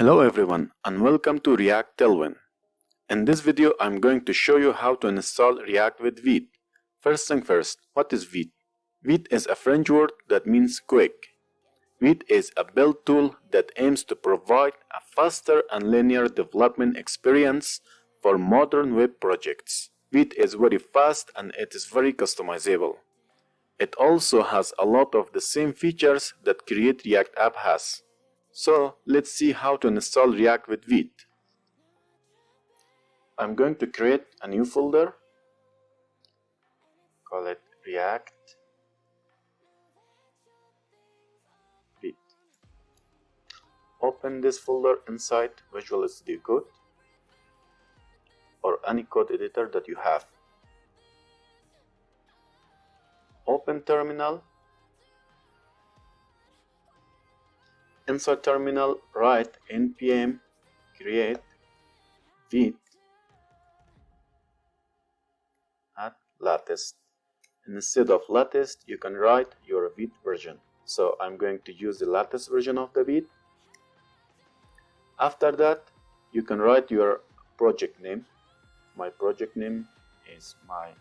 Hello everyone and welcome to React Tailwind. In this video I'm going to show you how to install React with Vite. First thing first, what is Vite? Vite is a French word that means quick. Vite is a build tool that aims to provide a faster and linear development experience for modern web projects. Vite is very fast and it is very customizable. It also has a lot of the same features that Create React app has. So let's see how to install React with Vite. I'm going to create a new folder, call it React Vite. Open this folder inside Visual Studio Code or any code editor that you have. Open Terminal. Inside Terminal, write npm create Vite at latest. Instead of latest, you can write your Vite version. So I'm going to use the latest version of the Vite. After that, you can write your project name. My project name is my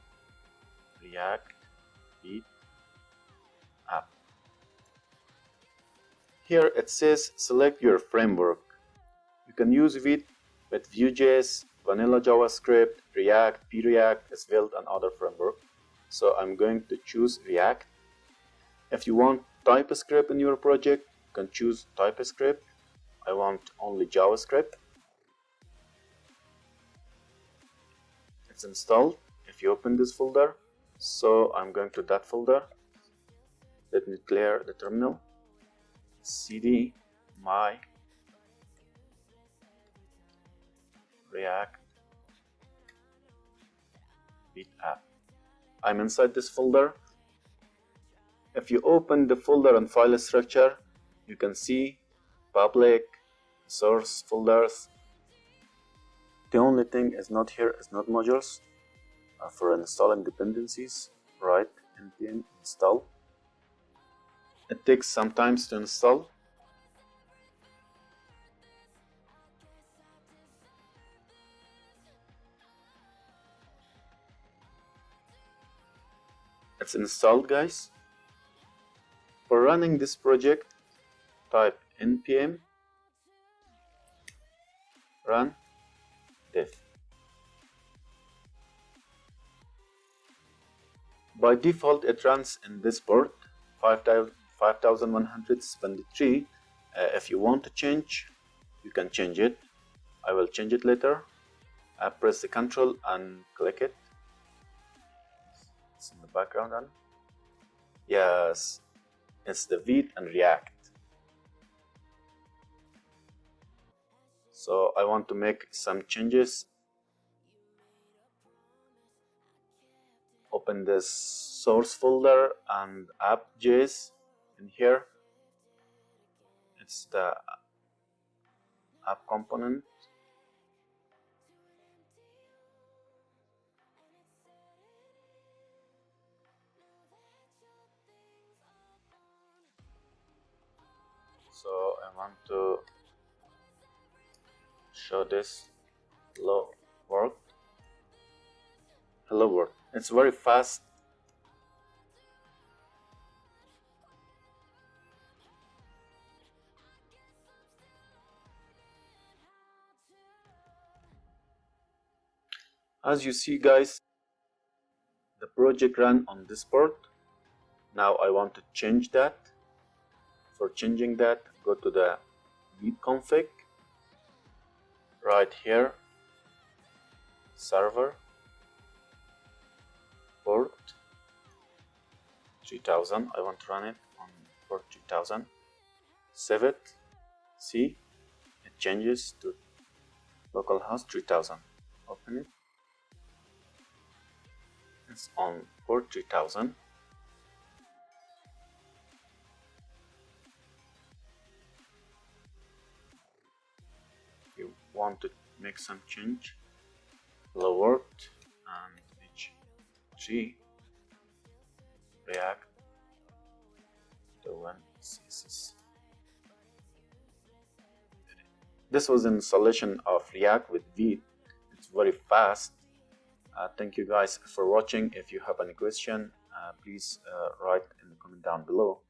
React Vite app. Here it says select your framework. You can use Vite with Vue.js, vanilla JavaScript, React, React, Svelte, and other framework. So I'm going to choose React. If you want TypeScript in your project, you can choose TypeScript. I want only JavaScript. It's installed if you open this folder. So I'm going to that folder. Let me clear the terminal. cd my React Vite app. I'm inside this folder. If you open the folder and file structure, you can see public, source folders. The only thing is not here is not modules. For installing dependencies, write npm install. It takes some time to install. It's installed, guys. For running this project, type npm run dev. By default, it runs in this port 5173. If you want to change, you can change it. I will change it later. Press the Ctrl and click it. It's in the background then. Yes, it's the Vite and React. So I want to make some changes. Open this source folder and app.js. In here, it's the app component. So I want to show this hello world. Hello world. It's very fast. As you see, guys, the project ran on this port. Now I want to change that. For changing that, go to the Vite config. Right here, server port 3000. I want to run it on port 3000. Save it. See, it changes to localhost 3000. Open it. It's on port 3000. You want to make some change, lower and h3 React the one CSS. This was an installation of React with Vite. It's very fast. Thank you guys for watching. If you have any question, please write in the comment down below.